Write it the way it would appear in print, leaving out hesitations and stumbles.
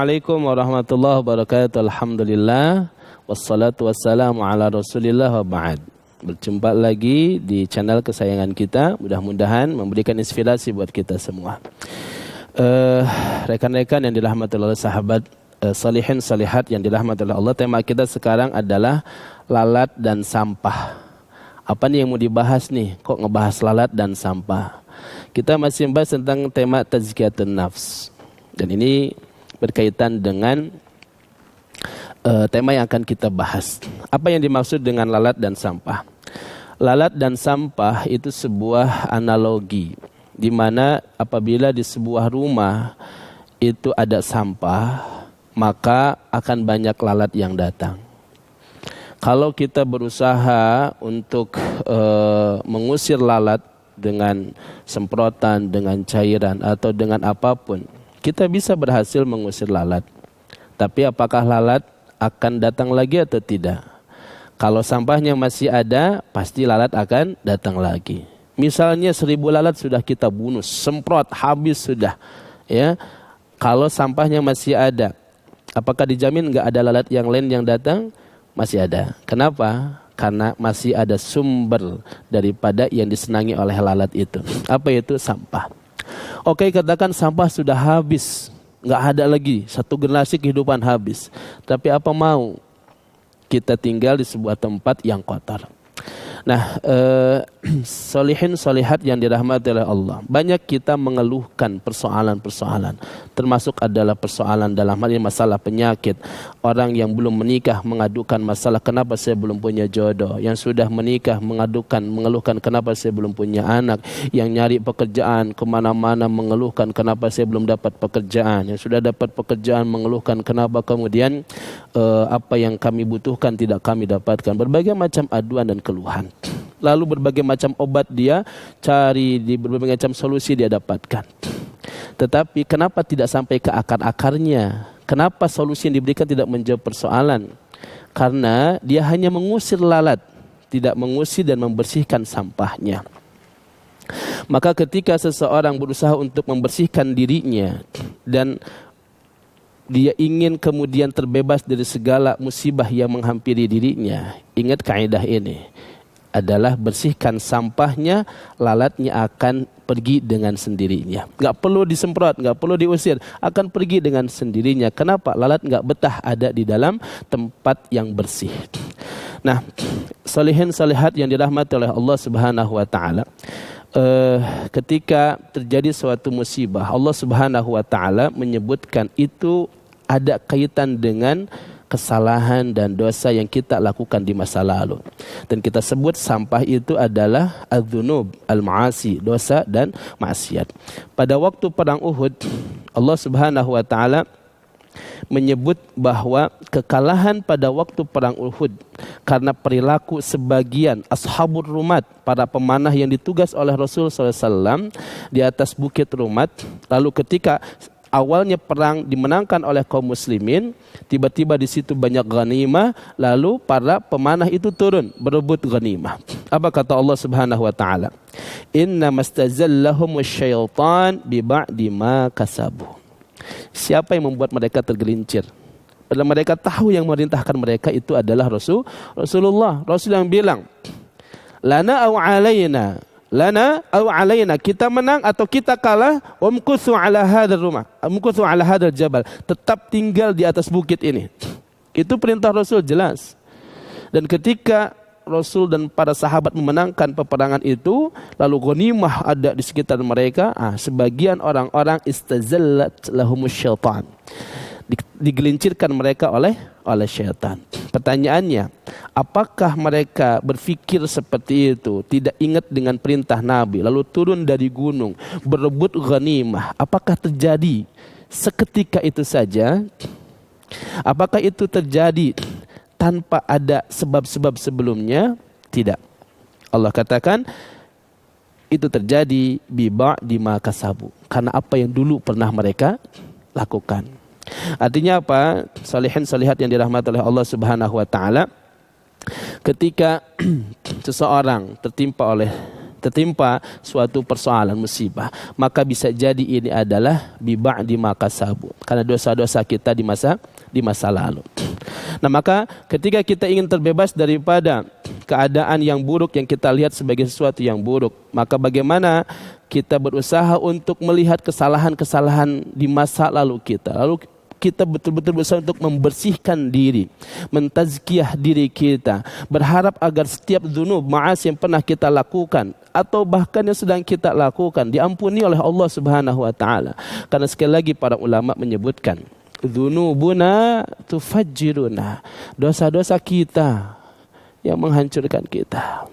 Assalamualaikum warahmatullahi wabarakatuh. Alhamdulillah wassalatu wassalamu ala Rasulillah wa ba'd. Berjumpa lagi di channel kesayangan kita. Mudah-mudahan memberikan inspirasi buat kita semua. Rekan-rekan yang dirahmati oleh sahabat salihin salihat yang dirahmati oleh Allah, tema kita sekarang adalah lalat dan sampah. Apa nih yang mau dibahas nih? Kok ngebahas lalat dan sampah? Kita masih membahas tentang tema tazkiyatun nafs. Dan ini berkaitan dengan tema yang akan kita bahas. Apa yang dimaksud dengan lalat dan sampah? Lalat dan sampah itu sebuah analogi, di mana apabila di sebuah rumah itu ada sampah, maka akan banyak lalat yang datang. Kalau kita berusaha untuk mengusir lalat dengan semprotan, dengan cairan, atau dengan apapun, kita bisa berhasil mengusir lalat. Tapi apakah lalat akan datang lagi atau tidak? Kalau sampahnya masih ada, pasti lalat akan datang lagi. Misalnya 1000 lalat sudah kita bunuh, semprot, habis sudah. Ya, kalau sampahnya masih ada, apakah dijamin nggak ada lalat yang lain yang datang? Masih ada. Kenapa? Karena masih ada sumber daripada yang disenangi oleh lalat itu. Apa itu? Sampah. Oke, katakan sampah sudah habis, nggak ada lagi, satu generasi kehidupan habis. Tapi apa mau? Kita tinggal di sebuah tempat yang kotor. Nah, solihin solihat yang dirahmati oleh Allah, banyak kita mengeluhkan persoalan-persoalan, termasuk adalah persoalan dalam hal ini masalah penyakit. Orang yang belum menikah mengadukan masalah kenapa saya belum punya jodoh. Yang sudah menikah mengeluhkan kenapa saya belum punya anak. Yang nyari pekerjaan kemana-mana mengeluhkan kenapa saya belum dapat pekerjaan. Yang sudah dapat pekerjaan mengeluhkan kenapa kemudian apa yang kami butuhkan tidak kami dapatkan. Berbagai macam aduan dan keluhan. Lalu berbagai macam obat dia cari, di berbagai macam solusi dia dapatkan. Tetapi kenapa tidak sampai ke akar-akarnya? Kenapa solusi yang diberikan tidak menjawab persoalan? Karena dia hanya mengusir lalat, tidak mengusir dan membersihkan sampahnya. Maka ketika seseorang berusaha untuk membersihkan dirinya dan dia ingin kemudian terbebas dari segala musibah yang menghampiri dirinya, ingat kaidah ini adalah bersihkan sampahnya, lalatnya akan pergi dengan sendirinya. Enggak perlu disemprot, enggak perlu diusir, akan pergi dengan sendirinya. Kenapa? Lalat enggak betah ada di dalam tempat yang bersih. Nah, salihin salihat yang dirahmati oleh Allah Subhanahu wa taala, ketika terjadi suatu musibah, Allah Subhanahu wa taala menyebutkan itu ada kaitan dengan kesalahan dan dosa yang kita lakukan di masa lalu. Dan kita sebut sampah itu adalah adzunub, al-ma'asi, dosa dan maksiat. Pada waktu perang Uhud, Allah Subhanahu wa taala menyebut bahwa kekalahan pada waktu perang Uhud karena perilaku sebagian ashabur rumat, para pemanah yang ditugas oleh Rasul SAW di atas bukit Rumat. Lalu ketika awalnya perang dimenangkan oleh kaum muslimin, tiba-tiba di situ banyak ghanimah, lalu para pemanah itu turun berebut ghanimah. Apa kata Allah Subhanahu wa taala? Inna mastazallahumus syaitan bi ba'di ma kasabu. Siapa yang membuat mereka tergelincir? Padahal mereka tahu yang memerintahkan mereka itu adalah Rasulullah. Rasul yang bilang, lana aw alaina, lana aw alaina, kita menang atau kita kalah, wamkuthu ala hadzal rumah, wamkuthu ala hadzal jabal, tetap tinggal di atas bukit ini. Itu perintah Rasul jelas. Dan ketika Rasul dan para sahabat memenangkan peperangan itu, lalu ghanimah ada di sekitar mereka, sebagian orang-orang istazallat lahumus syaitan, digelincirkan mereka oleh syaitan. Pertanyaannya, apakah mereka berpikir seperti itu, tidak ingat dengan perintah Nabi, lalu turun dari gunung berebut ghanimah? Apakah terjadi seketika itu saja? Apakah itu terjadi tanpa ada sebab-sebab sebelumnya? Tidak. Allah katakan itu terjadi bi ma kasabu, karena apa yang dulu pernah mereka lakukan. Artinya apa? Salihin salihat yang dirahmati oleh Allah Subhanahu wa taala, ketika seseorang tertimpa oleh tertimpa suatu persoalan musibah, maka bisa jadi ini adalah bi ba'di ma kasabu, karena dosa-dosa kita di masa lalu. Nah, maka ketika kita ingin terbebas daripada keadaan yang buruk yang kita lihat sebagai sesuatu yang buruk, maka bagaimana kita berusaha untuk melihat kesalahan-kesalahan di masa lalu kita, lalu kita betul-betul berusaha untuk membersihkan diri, mentazkiyah diri kita, berharap agar setiap dzunub, ma'asi yang pernah kita lakukan atau bahkan yang sedang kita lakukan diampuni oleh Allah Subhanahu wa taala. Karena sekali lagi para ulama menyebutkan, dzunubuna tufajjiruna, dosa-dosa kita yang menghancurkan kita.